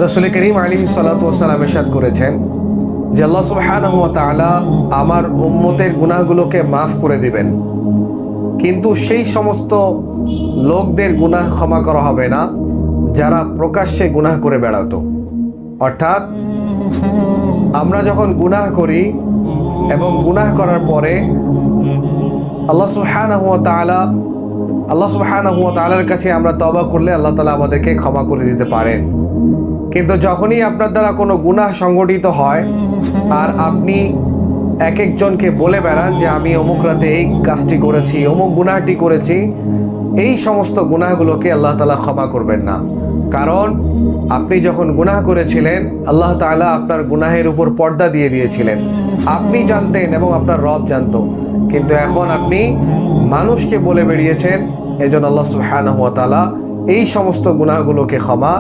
রাসূল করিম আলাইহিস সালাতু ওয়াস সালাম ইরশাদ করেছেন যে আল্লাহ সুবহানাহু ওয়া তাআলা আমার উম্মতের গুনাহগুলোকে মাফ করে দিবেন, কিন্তু সেই সমস্ত লোকদের গুনাহ ক্ষমা করা হবে না যারা প্রকাশ্যে গুনাহ করে বেড়াতো। অর্থাৎ আমরা যখন গুনাহ করি এবং গুনাহ করার পরে আল্লাহ সুবহানাহু ওয়া তাআলার কাছে আমরা তওবা করলে আল্লাহ তাআলা আমাদেরকে ক্ষমা করে দিতে পারেন। কিন্তু যখনই আপনার দ্বারা কোনো গুনাহ সংগঠিত হয় আর আপনি এক একজনকে বলে বেড়ান যে আমি অমুক রাতে এই কাজটি করেছি, অমুক গুনাহটি করেছি, এই সমস্ত গুনাহগুলোকে আল্লাহ তাআলা ক্ষমা করবেন না। কারণ আপনি যখন গুনাহ করেছিলেন আল্লাহ তাআলা আপনার গুনাহের উপর পর্দা দিয়ে দিয়েছিলেন, আপনি জানতেন এবং আপনার রব জানতো, কিন্তু এখন আপনি মানুষকে বলে বেরিয়েছেন। এজন্য আল্লাহ সুবহানাহু ওয়া তাআলা এই সমস্ত গুনাহগুলোকে ক্ষমা